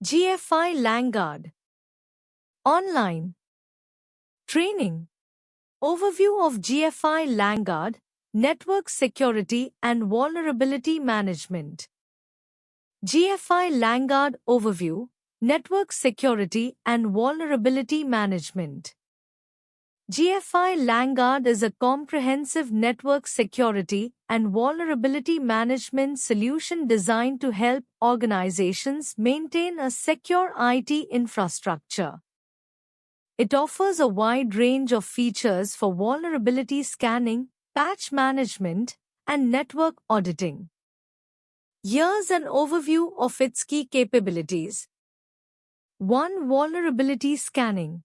GFI Langard. Online Training. Overview of GFI Langard, Network Security and Vulnerability Management. GFI Langard Overview, Network Security and Vulnerability Management. GFI Langard is a comprehensive network security and vulnerability management solution designed to help organizations maintain a secure IT infrastructure. It offers a wide range of features for vulnerability scanning, patch management, and network auditing. Here's an overview of its key capabilities. 1. Vulnerability scanning.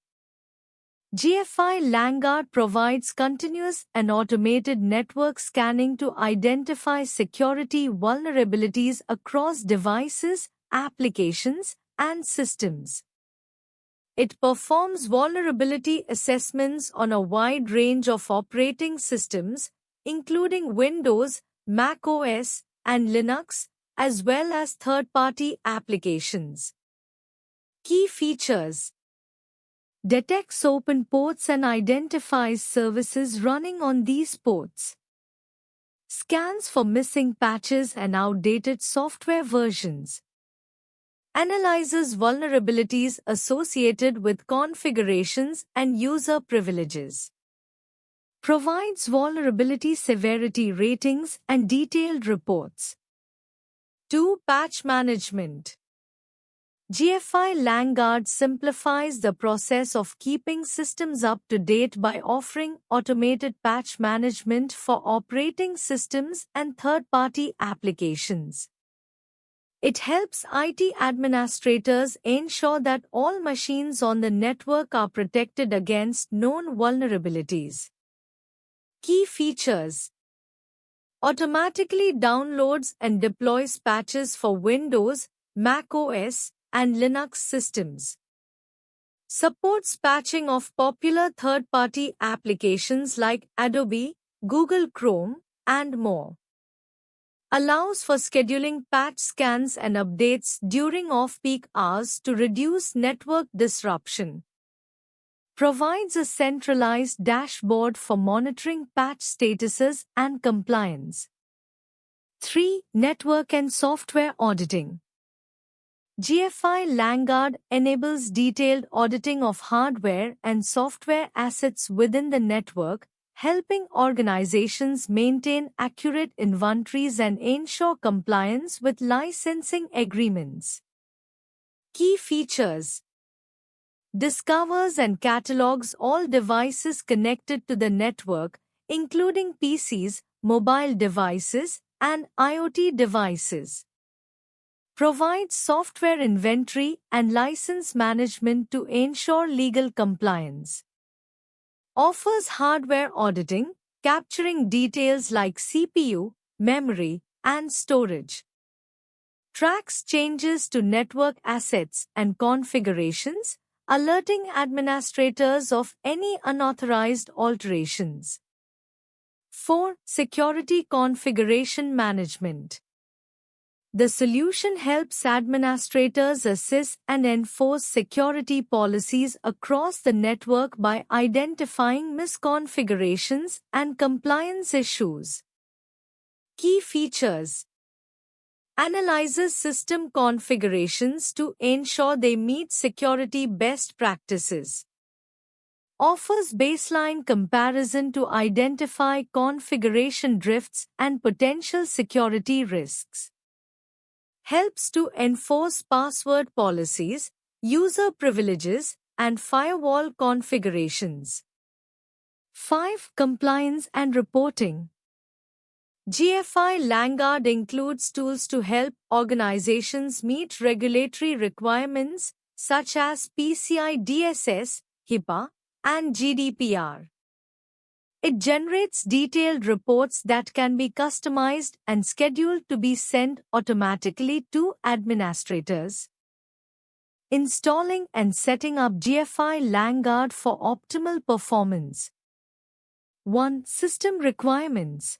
GFI Langard provides continuous and automated network scanning to identify security vulnerabilities across devices, applications, and systems. It performs vulnerability assessments on a wide range of operating systems, including Windows, Mac OS, and Linux, as well as third-party applications. Key features: detects open ports and identifies services running on these ports. Scans for missing patches and outdated software versions. Analyzes vulnerabilities associated with configurations and user privileges. Provides vulnerability severity ratings and detailed reports. 2. Patch management. GFI Langard simplifies the process of keeping systems up to date by offering automated patch management for operating systems and third-party applications. It helps IT administrators ensure that all machines on the network are protected against known vulnerabilities. Key features: automatically downloads and deploys patches for Windows, Mac OS, and Linux systems. Supports patching of popular third-party applications like Adobe, Google Chrome, and more. Allows for scheduling patch scans and updates during off-peak hours to reduce network disruption. Provides a centralized dashboard for monitoring patch statuses and compliance. 3. Network and software auditing. GFI Langard enables detailed auditing of hardware and software assets within the network, helping organizations maintain accurate inventories and ensure compliance with licensing agreements. Key features: discovers and catalogs all devices connected to the network, including PCs, mobile devices, and IoT devices. Provides software inventory and license management to ensure legal compliance. Offers hardware auditing, capturing details like CPU, memory, and storage. Tracks changes to network assets and configurations, alerting administrators of any unauthorized alterations. 4. Security configuration management. The solution helps administrators assess and enforce security policies across the network by identifying misconfigurations and compliance issues. Key features: analyzes system configurations to ensure they meet security best practices. Offers baseline comparison to identify configuration drifts and potential security risks. Helps to enforce password policies, user privileges, and firewall configurations. 5. Compliance and reporting. GFI Langard includes tools to help organizations meet regulatory requirements such as PCI DSS, HIPAA, and GDPR. It generates detailed reports that can be customized and scheduled to be sent automatically to administrators. Installing and setting up GFI Langard for optimal performance. 1. System requirements.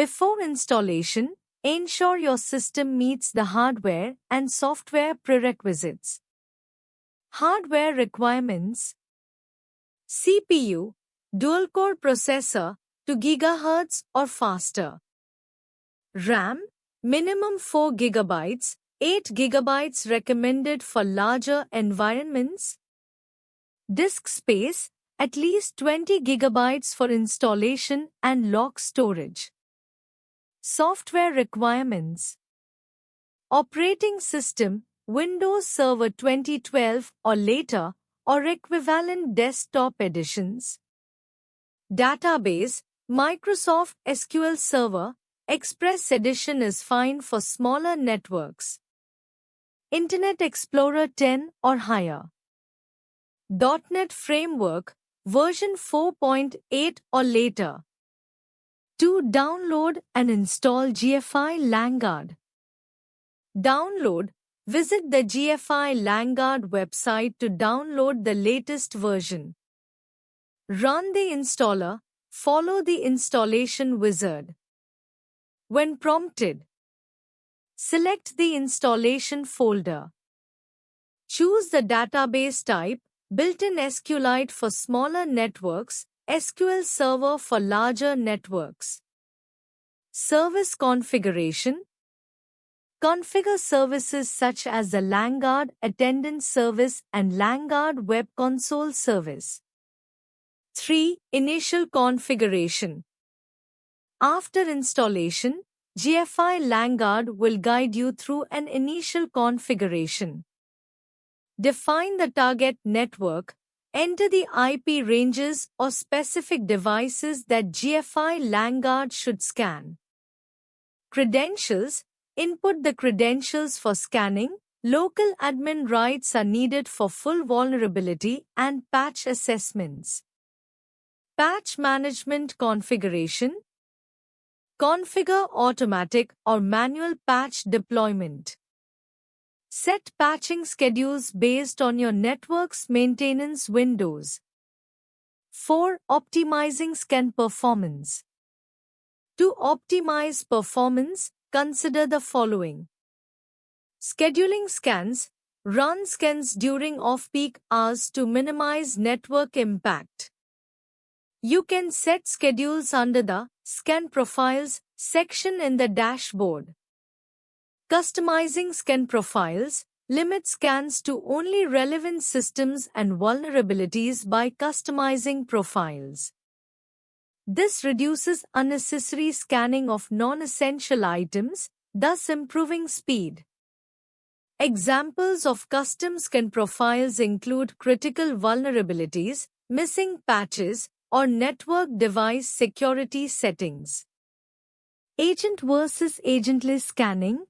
Before installation, Ensure your system meets the hardware and software prerequisites. Hardware requirements: CPU, dual-core processor, 2 GHz or faster. RAM, minimum 4 GB, 8 GB recommended for larger environments. Disk space, at least 20 GB for installation and lock storage. Software requirements: operating system, Windows Server 2012 or later, or equivalent desktop editions. Database, Microsoft SQL Server, Express Edition is fine for smaller networks. Internet Explorer 10 or higher. .NET Framework, version 4.8 or later. To download and install GFI LangGuard. Download, visit the GFI LangGuard website to download the latest version. Run the installer, follow the installation wizard. When prompted, select the installation folder. Choose the database type, built-in SQLite for smaller networks, SQL Server for larger networks. Service configuration: configure services such as the LangGuard Attendance Service and LangGuard Web Console Service. 3. Initial configuration. After installation, GFI LangGuard will guide you through an initial configuration. Define the target network, enter the IP ranges or specific devices that GFI LangGuard should scan. Credentials: input the credentials for scanning. Local admin rights are needed for full vulnerability and patch assessments. Patch management configuration: configure automatic or manual patch deployment. Set patching schedules based on your network's maintenance windows. 4. Optimizing scan performance. To optimize performance, consider the following. Scheduling scans: run scans during off-peak hours to minimize network impact. You can set schedules under the Scan Profiles section in the dashboard. Customizing scan profiles: limit scans to only relevant systems and vulnerabilities by customizing profiles. This reduces unnecessary scanning of non-essential items, thus improving speed. Examples of custom scan profiles include critical vulnerabilities, missing patches, or network device security settings. Agent versus agentless scanning.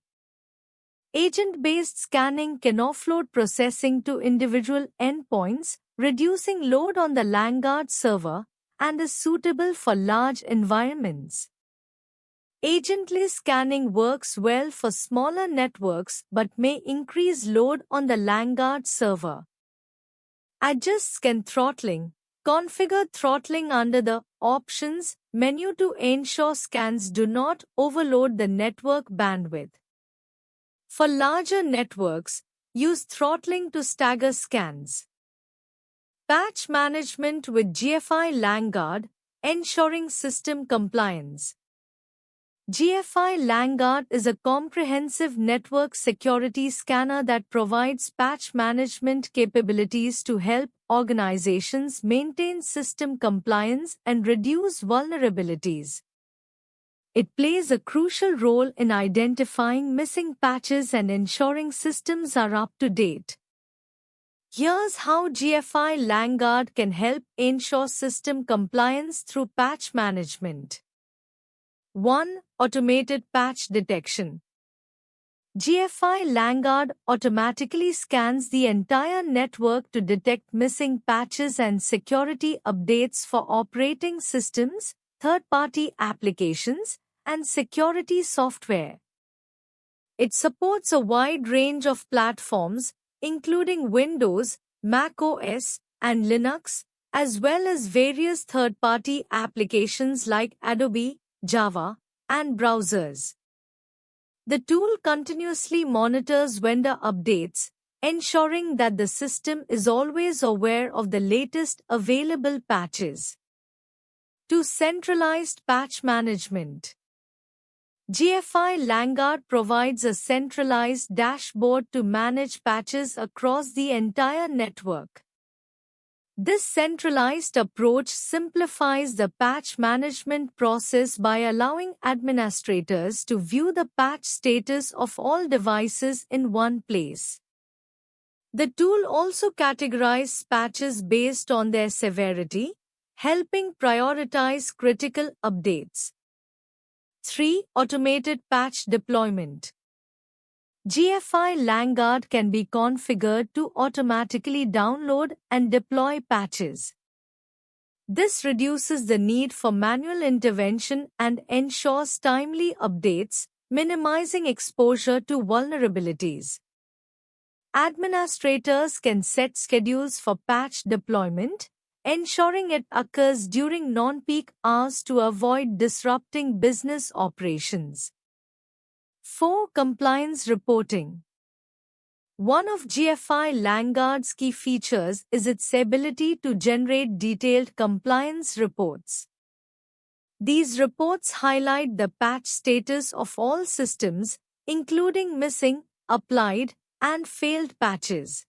Agent-based scanning can offload processing to individual endpoints, reducing load on the LangGuard server, and is suitable for large environments. Agentless scanning works well for smaller networks but may increase load on the LangGuard server. Adjust scan throttling. Configure throttling under the Options menu to ensure scans do not overload the network bandwidth. For larger networks, use throttling to stagger scans. Patch management with GFI LangGuard, ensuring system compliance. GFI LangGuard is a comprehensive network security scanner that provides patch management capabilities to help organizations maintain system compliance and reduce vulnerabilities. It plays a crucial role in identifying missing patches and ensuring systems are up to date. Here's how GFI LangGuard can help ensure system compliance through patch management. 1. Automated patch detection. GFI LangGuard automatically scans the entire network to detect missing patches and security updates for operating systems, third-party applications, and security software. It supports a wide range of platforms, including Windows, Mac OS, and Linux, as well as various third-party applications like Adobe, Java, and browsers. The tool continuously monitors vendor updates, ensuring that the system is always aware of the latest available patches. To centralized patch management. GFI Langard provides a centralized dashboard to manage patches across the entire network. This centralized approach simplifies the patch management process by allowing administrators to view the patch status of all devices in one place. The tool also categorizes patches based on their severity, helping prioritize critical updates. 3. Automated patch deployment. GFI Langard can be configured to automatically download and deploy patches. This reduces the need for manual intervention and ensures timely updates, minimizing exposure to vulnerabilities. Administrators can set schedules for patch deployment, ensuring it occurs during non-peak hours to avoid disrupting business operations. 4. Compliance reporting. One of GFI Langard's key features is its ability to generate detailed compliance reports. These reports highlight the patch status of all systems, including missing, applied, and failed patches.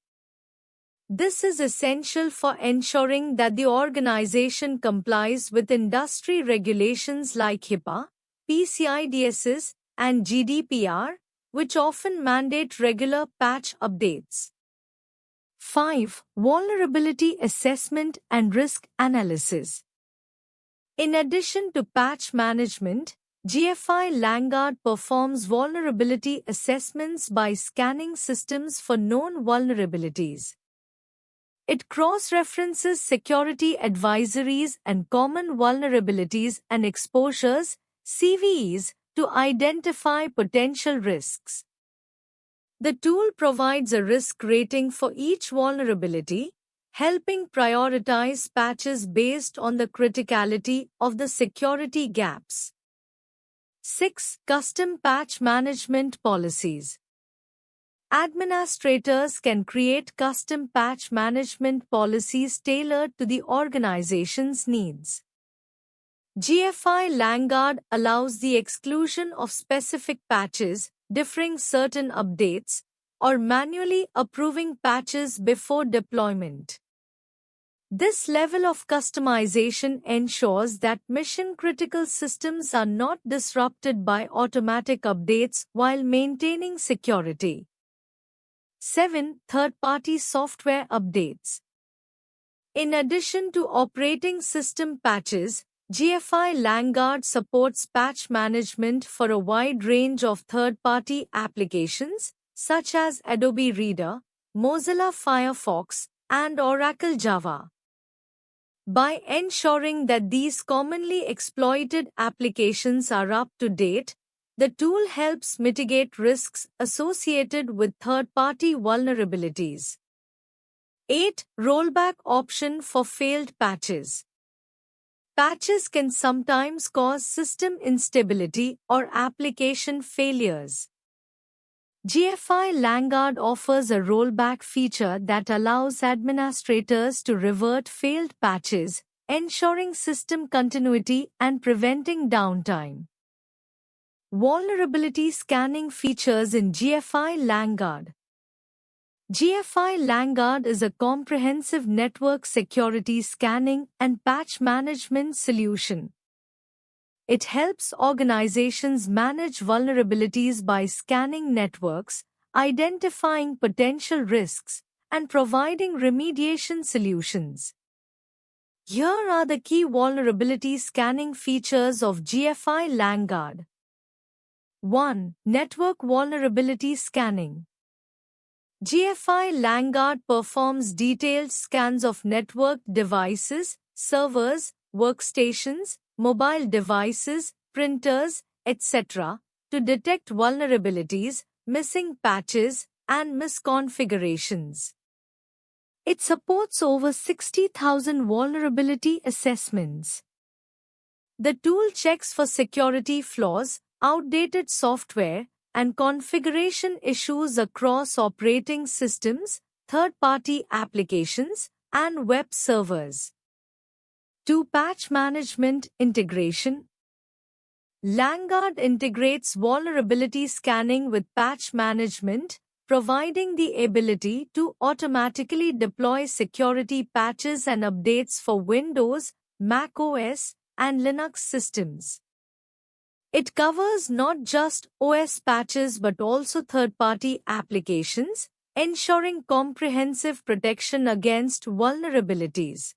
This is essential for ensuring that the organization complies with industry regulations like HIPAA, PCI DSS, and GDPR, which often mandate regular patch updates. 5. Vulnerability assessment and risk analysis. In addition to patch management, GFI Langard performs vulnerability assessments by scanning systems for known vulnerabilities. It cross-references security advisories and common vulnerabilities and exposures, CVEs, to identify potential risks. The tool provides a risk rating for each vulnerability, helping prioritize patches based on the criticality of the security gaps. 6. Custom patch management policies. Administrators can create custom patch management policies tailored to the organization's needs. GFI Langard allows the exclusion of specific patches, deferring certain updates, or manually approving patches before deployment. This level of customization ensures that mission-critical systems are not disrupted by automatic updates while maintaining security. 7. Third-party software updates. In addition to operating system patches, GFI Langard supports patch management for a wide range of third-party applications, such as Adobe Reader, Mozilla Firefox, and Oracle Java. By ensuring that these commonly exploited applications are up to date, the tool helps mitigate risks associated with third-party vulnerabilities. 8. Rollback option for failed patches. Patches can sometimes cause system instability or application failures. GFI Langard offers a rollback feature that allows administrators to revert failed patches, ensuring system continuity and preventing downtime. Vulnerability scanning features in GFI Langard. GFI Langard is a comprehensive network security scanning and patch management solution. It helps organizations manage vulnerabilities by scanning networks, identifying potential risks, and providing remediation solutions. Here are the key vulnerability scanning features of GFI Langard. 1. Network vulnerability scanning. GFI Langard performs detailed scans of networked devices, servers, workstations, mobile devices, printers, etc., to detect vulnerabilities, missing patches, and misconfigurations. It supports over 60,000 vulnerability assessments. The tool checks for security flaws, outdated software, and configuration issues across operating systems, third-party applications, and web servers. 2. Patch management integration. LangGuard integrates vulnerability scanning with patch management, providing the ability to automatically deploy security patches and updates for Windows, Mac OS, and Linux systems. It covers not just OS patches but also third-party applications, ensuring comprehensive protection against vulnerabilities.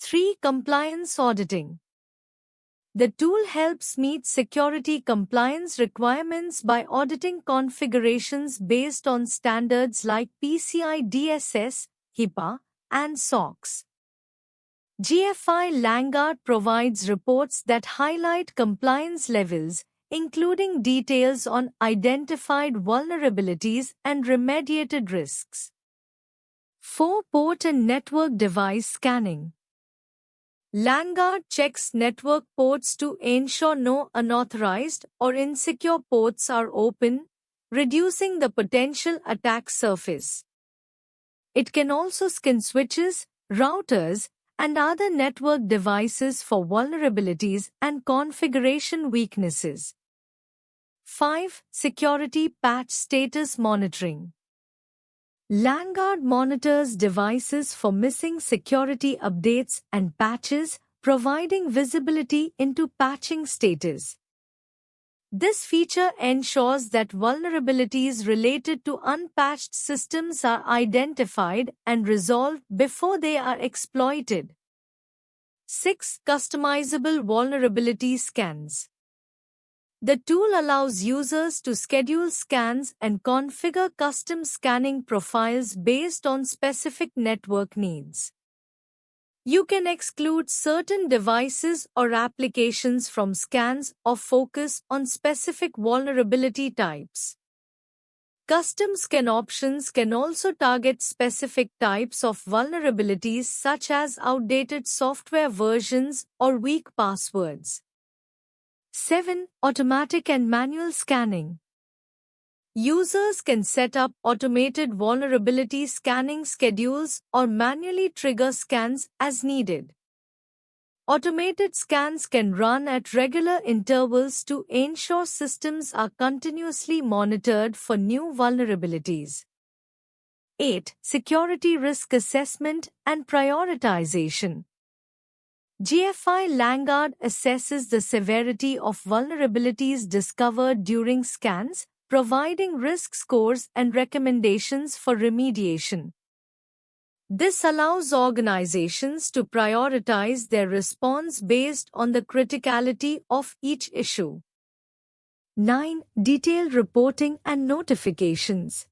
3. Compliance auditing. The tool helps meet security compliance requirements by auditing configurations based on standards like PCI DSS, HIPAA, and SOX. GFI LangGuard provides reports that highlight compliance levels, including details on identified vulnerabilities and remediated risks. 4. Port and network device scanning. LangGuard checks network ports to ensure no unauthorized or insecure ports are open, reducing the potential attack surface. It can also scan switches, routers, and other network devices for vulnerabilities and configuration weaknesses. 5. Security patch status monitoring. LangGuard monitors devices for missing security updates and patches, providing visibility into patching status. This feature ensures that vulnerabilities related to unpatched systems are identified and resolved before they are exploited. 6. Customizable vulnerability scans. The tool allows users to schedule scans and configure custom scanning profiles based on specific network needs. You can exclude certain devices or applications from scans or focus on specific vulnerability types. Custom scan options can also target specific types of vulnerabilities such as outdated software versions or weak passwords. 7. Automatic and manual scanning. Users can set up automated vulnerability scanning schedules or manually trigger scans as needed. Automated scans can run at regular intervals to ensure systems are continuously monitored for new vulnerabilities. 8. Security risk assessment and prioritization. GFI LangGuard assesses the severity of vulnerabilities discovered during scans, providing risk scores and recommendations for remediation. This allows organizations to prioritize their response based on the criticality of each issue. 9. Detailed reporting and notifications.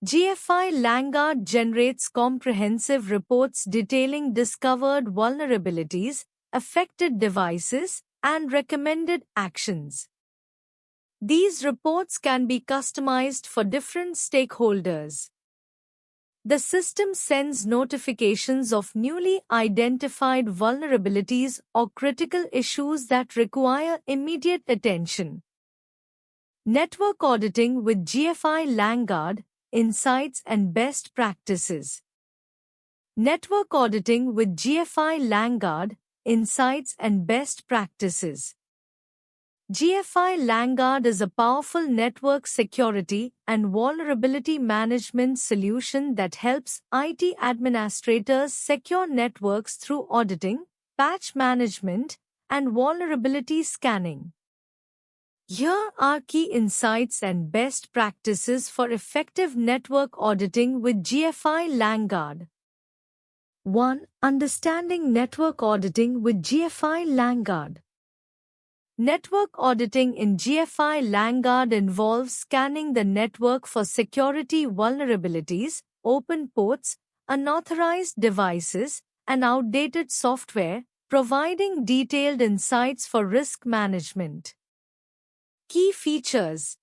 GFI LangGuard generates comprehensive reports detailing discovered vulnerabilities, affected devices, and recommended actions. These reports can be customized for different stakeholders. The system sends notifications of newly identified vulnerabilities or critical issues that require immediate attention. Network auditing with GFI LangGuard. Insights and best practices. Network auditing with GFI LangGuard, insights and best practices. GFI LangGuard is a powerful network security and vulnerability management solution that helps IT administrators secure networks through auditing, patch management, and vulnerability scanning. Here are key insights and best practices for effective network auditing with GFI LangGuard. 1. Understanding network auditing with GFI LangGuard. Network auditing in GFI LangGuard involves scanning the network for security vulnerabilities, open ports, unauthorized devices, and outdated software, providing detailed insights for risk management. Key features.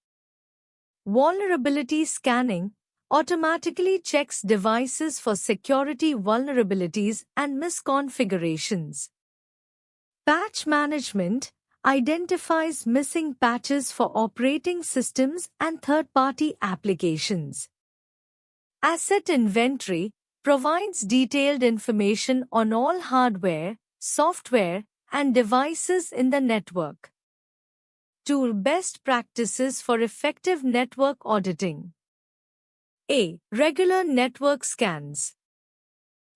Vulnerability scanning automatically checks devices for security vulnerabilities and misconfigurations. Patch management identifies missing patches for operating systems and third-party applications. Asset inventory provides detailed information on all hardware, software, and devices in the network. Tool best practices for effective network auditing. A. Regular network scans.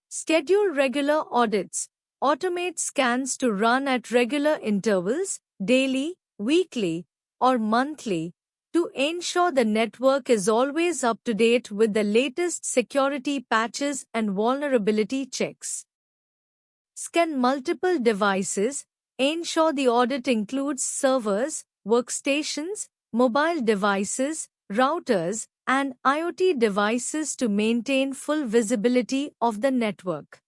Schedule regular audits. Automate scans to run at regular intervals, daily, weekly, or monthly, to ensure the network is always up to date with the latest security patches and vulnerability checks. Scan multiple devices. Ensure the audit includes servers, workstations, mobile devices, routers, and IoT devices to maintain full visibility of the network.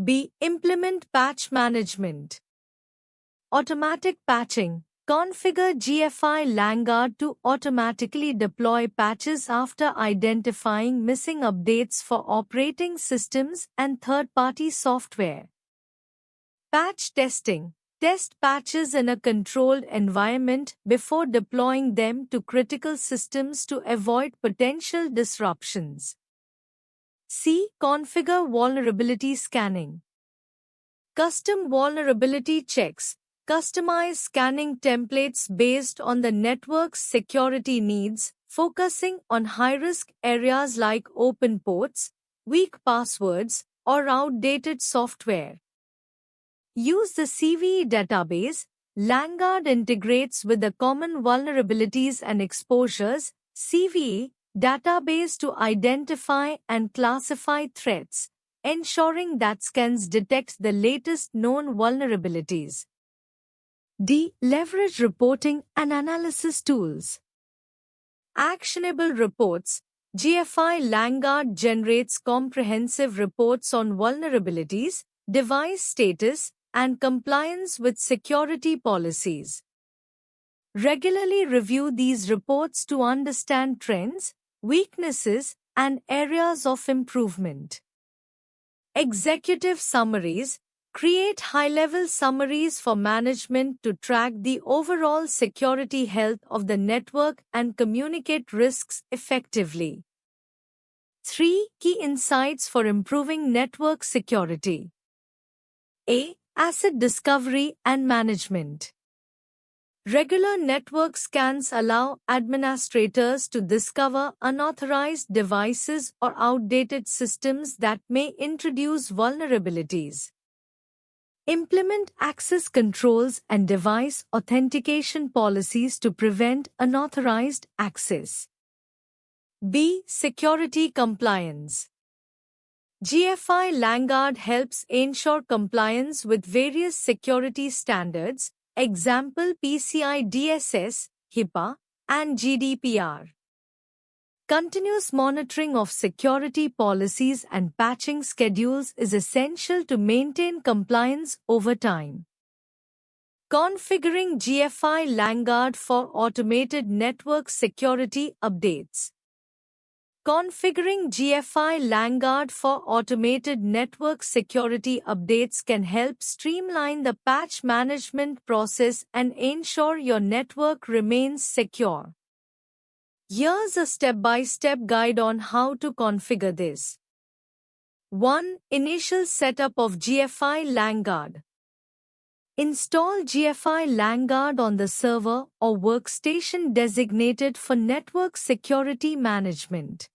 B. Implement patch management. Automatic patching. Configure GFI LangGuard to automatically deploy patches after identifying missing updates for operating systems and third-party software. Patch testing. Test patches in a controlled environment before deploying them to critical systems to avoid potential disruptions. C. Configure vulnerability scanning. Custom vulnerability checks. Customize scanning templates based on the network's security needs, focusing on high-risk areas like open ports, weak passwords, or outdated software. Use the CVE database. LangGuard integrates with the Common Vulnerabilities and Exposures (CVE) database to identify and classify threats, ensuring that scans detect the latest known vulnerabilities. D. Leverage reporting and analysis tools. Actionable reports. GFI LangGuard generates comprehensive reports on vulnerabilities, device status, and compliance with security policies. Regularly review these reports to understand trends, weaknesses, and areas of improvement. Executive summaries. Create high-level summaries for management to track the overall security health of the network and communicate risks effectively. 3. Key insights for improving network security. A. Asset discovery and management. Regular network scans allow administrators to discover unauthorized devices or outdated systems that may introduce vulnerabilities. Implement access controls and device authentication policies to prevent unauthorized access. B. Security compliance. GFI LangGuard helps ensure compliance with various security standards, example PCI DSS, HIPAA, and GDPR. Continuous monitoring of security policies and patching schedules is essential to maintain compliance over time. Configuring GFI LangGuard for automated network security updates. Configuring GFI LangGuard for automated network security updates can help streamline the patch management process and ensure your network remains secure. Here's a step-by-step guide on how to configure this. 1. Initial setup of GFI LangGuard. Install GFI LangGuard on the server or workstation designated for network security management.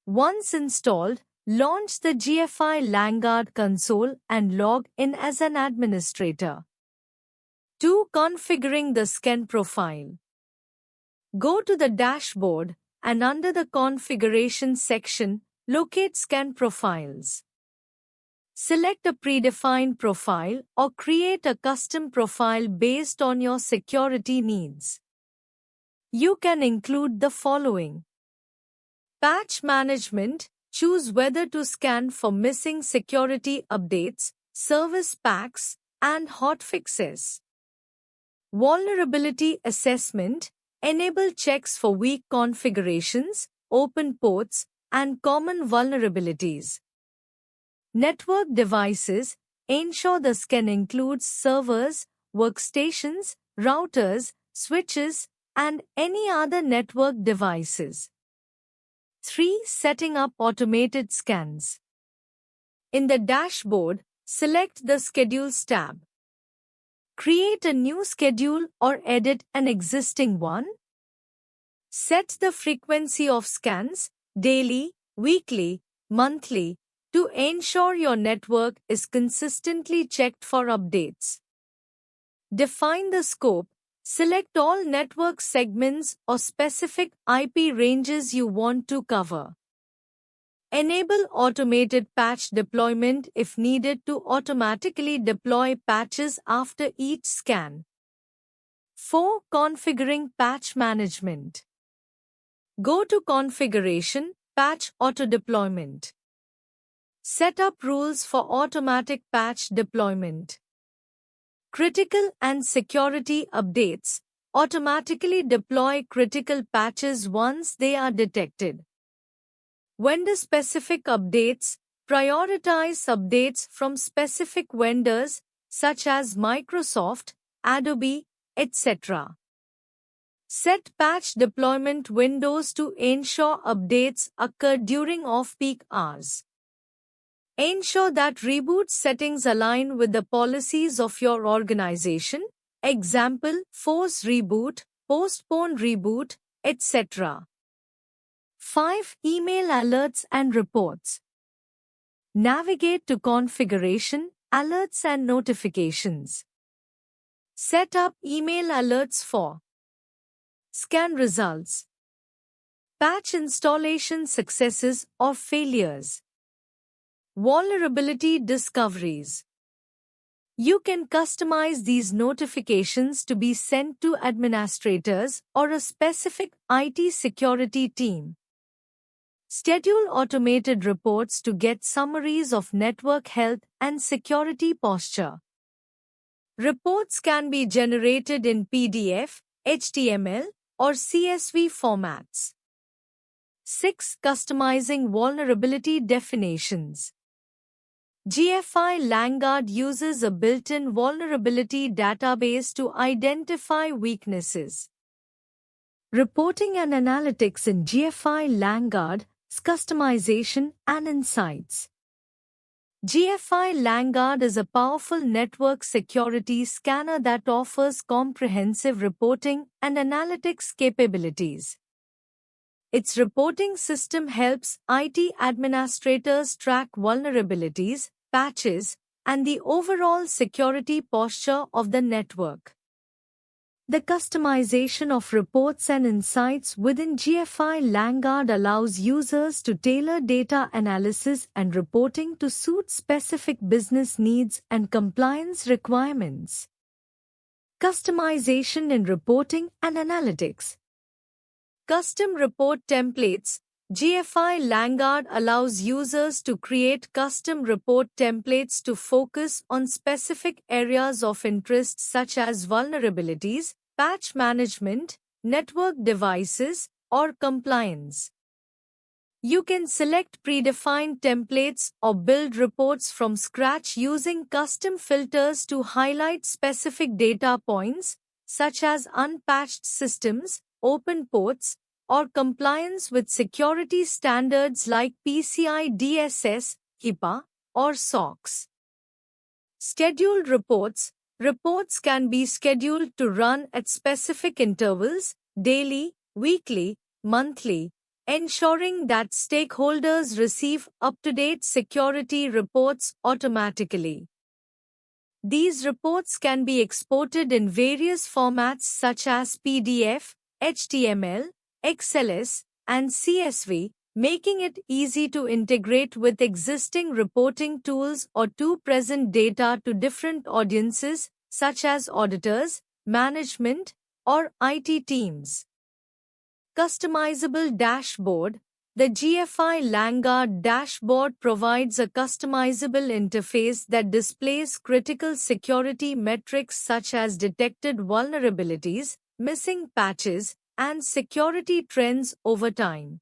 Once installed, launch the GFI LangGuard console and log in as an administrator. 2. Configuring the scan profile. Go to the dashboard and under the configuration section, locate scan profiles. Select a predefined profile or create a custom profile based on your security needs. You can include the following. Patch management. Choose whether to scan for missing security updates, service packs, and hotfixes. Vulnerability assessment. Enable checks for weak configurations, open ports, and common vulnerabilities. Network devices. Ensure the scan includes servers, workstations, routers, switches, and any other network devices. 3. Setting up automated scans. In the dashboard, select the Schedules tab. Create a new schedule or edit an existing one. Set the frequency of scans, daily, weekly, monthly, to ensure your network is consistently checked for updates. Define the scope. Select all network segments or specific IP ranges you want to cover. Enable automated patch deployment if needed to automatically deploy patches after each scan. 4. Configuring patch management. Go to Configuration, Patch Auto Deployment. Set up rules for automatic patch deployment. Critical and security updates. Automatically deploy critical patches once they are detected. Vendor-specific updates. Prioritize updates from specific vendors such as Microsoft, Adobe, etc. Set patch deployment windows to ensure updates occur during off-peak hours. Ensure that reboot settings align with the policies of your organization, example, force reboot, postpone reboot, etc. 5. Email alerts and reports. Navigate to Configuration, Alerts and Notifications. Set up email alerts for scan results, patch installation successes or failures, vulnerability discoveries. You can customize these notifications to be sent to administrators or a specific IT security team. Schedule automated reports to get summaries of network health and security posture. Reports can be generated in PDF, HTML, or CSV formats. 6. Customizing vulnerability definitions. GFI LangGuard uses a built-in vulnerability database to identify weaknesses. Reporting and analytics in GFI LangGuard, customization and insights. GFI LangGuard is a powerful network security scanner that offers comprehensive reporting and analytics capabilities. Its reporting system helps IT administrators track vulnerabilities, patches, and the overall security posture of the network. The customization of reports and insights within GFI LangGuard allows users to tailor data analysis and reporting to suit specific business needs and compliance requirements. Customization in reporting and analytics. Custom report templates. GFI LangGuard allows users to create custom report templates to focus on specific areas of interest such as vulnerabilities, patch management, network devices, or compliance. You can select predefined templates or build reports from scratch using custom filters to highlight specific data points, such as unpatched systems, open ports, or compliance with security standards like PCI DSS, HIPAA, or SOX. Scheduled reports. Reports can be scheduled to run at specific intervals, daily, weekly, monthly, ensuring that stakeholders receive up-to-date security reports automatically. These reports can be exported in various formats such as PDF, HTML, XLS, and CSV, making it easy to integrate with existing reporting tools or to present data to different audiences, such as auditors, management, or IT teams. Customizable dashboard. The GFI LangGuard dashboard provides a customizable interface that displays critical security metrics such as detected vulnerabilities, missing patches, and security trends over time.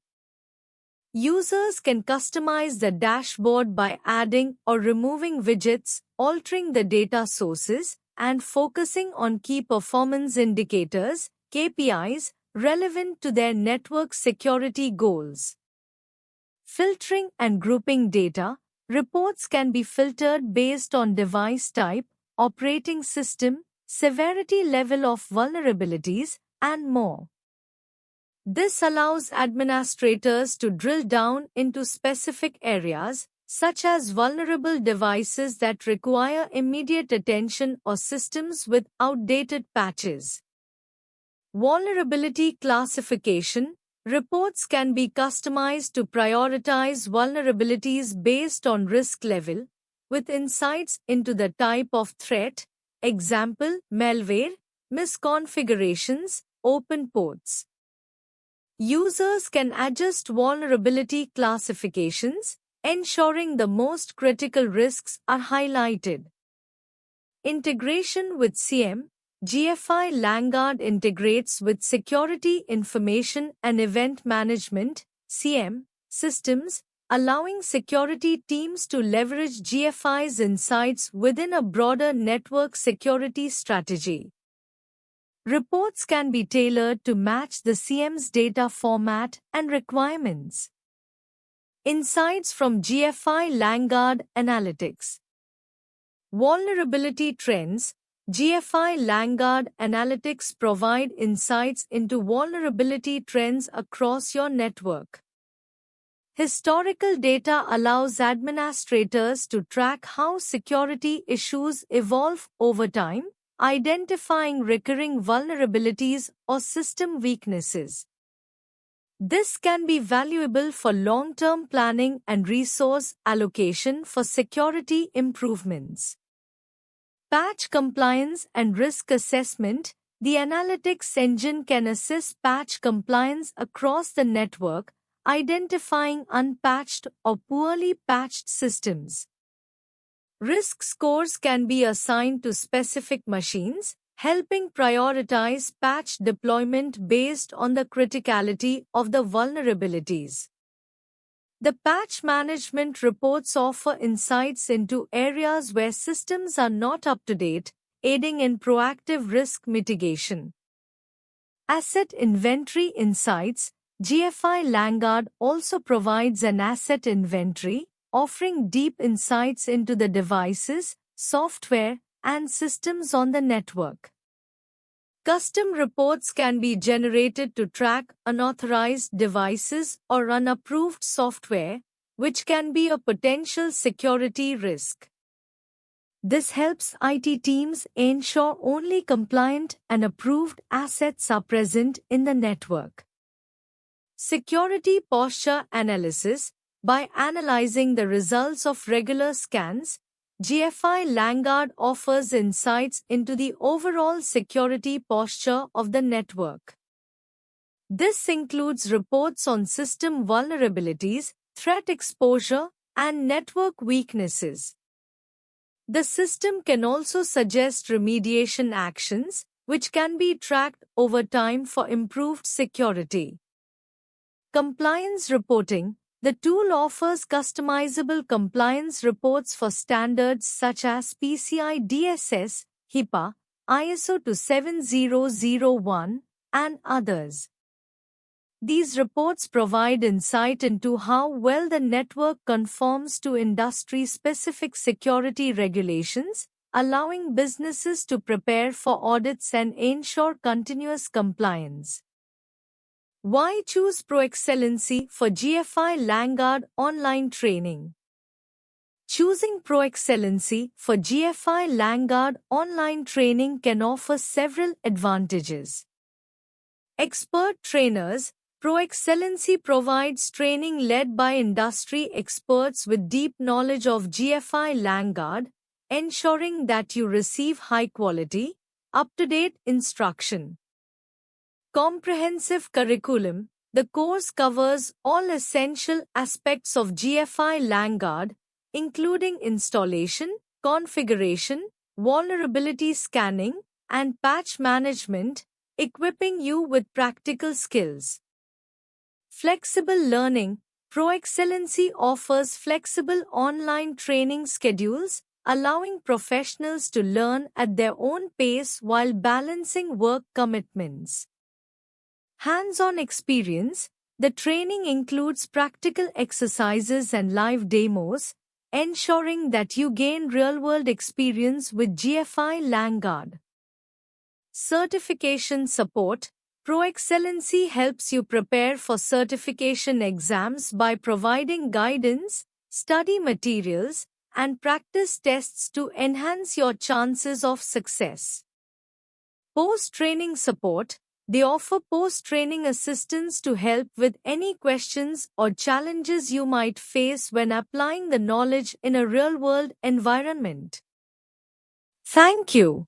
Users can customize the dashboard by adding or removing widgets, altering the data sources, and focusing on key performance indicators, KPIs, relevant to their network security goals. Filtering and grouping data. Reports can be filtered based on device type, operating system, severity level of vulnerabilities, and more. This allows administrators to drill down into specific areas, such as vulnerable devices that require immediate attention or systems with outdated patches. Vulnerability classification. Reports can be customized to prioritize vulnerabilities based on risk level, with insights into the type of threat, example, malware, misconfigurations, open ports. Users can adjust vulnerability classifications, ensuring the most critical risks are highlighted. Integration with SIEM. GFI LangGuard integrates with Security Information and Event Management (SIEM) systems, allowing security teams to leverage GFI's insights within a broader network security strategy. Reports can be tailored to match the SIEM's data format and requirements. Insights from GFI LangGuard Analytics. Vulnerability trends. GFI LangGuard Analytics provide insights into vulnerability trends across your network. Historical data allows administrators to track how security issues evolve over time, identifying recurring vulnerabilities or system weaknesses. This can be valuable for long-term planning and resource allocation for security improvements. Patch compliance and risk assessment. The analytics engine can assess patch compliance across the network, identifying unpatched or poorly patched systems. Risk scores can be assigned to specific machines, helping prioritize patch deployment based on the criticality of the vulnerabilities. The patch management reports offer insights into areas where systems are not up to date, aiding in proactive risk mitigation. Asset inventory insights. GFI LangGuard also provides an asset inventory, offering deep insights into the devices, software, and systems on the network. Custom reports can be generated to track unauthorized devices or unapproved software, which can be a potential security risk. This helps IT teams ensure only compliant and approved assets are present in the network. Security posture analysis. By analyzing the results of regular scans, GFI LangGuard offers insights into the overall security posture of the network. This includes reports on system vulnerabilities, threat exposure, and network weaknesses. The system can also suggest remediation actions, which can be tracked over time for improved security. Compliance reporting. The tool offers customizable compliance reports for standards such as PCI DSS, HIPAA, ISO 27001, and others. These reports provide insight into how well the network conforms to industry-specific security regulations, allowing businesses to prepare for audits and ensure continuous compliance. Why choose ProExcellency for GFI LangGuard online training? Choosing ProExcellency for GFI LangGuard online training can offer several advantages. Expert trainers. ProExcellency provides training led by industry experts with deep knowledge of GFI LangGuard, ensuring that you receive high-quality, up-to-date instruction. Comprehensive curriculum. The course covers all essential aspects of GFI LangGuard, including installation, configuration, vulnerability scanning, and patch management, equipping you with practical skills. Flexible learning. ProExcellency offers flexible online training schedules, allowing professionals to learn at their own pace while balancing work commitments. Hands-on experience. The training includes practical exercises and live demos, ensuring that you gain real-world experience with GFI Langard. Certification support. ProExcellency helps you prepare for certification exams by providing guidance, study materials, and practice tests to enhance your chances of success. Post-training support. They offer post-training assistance to help with any questions or challenges you might face when applying the knowledge in a real-world environment. Thank you.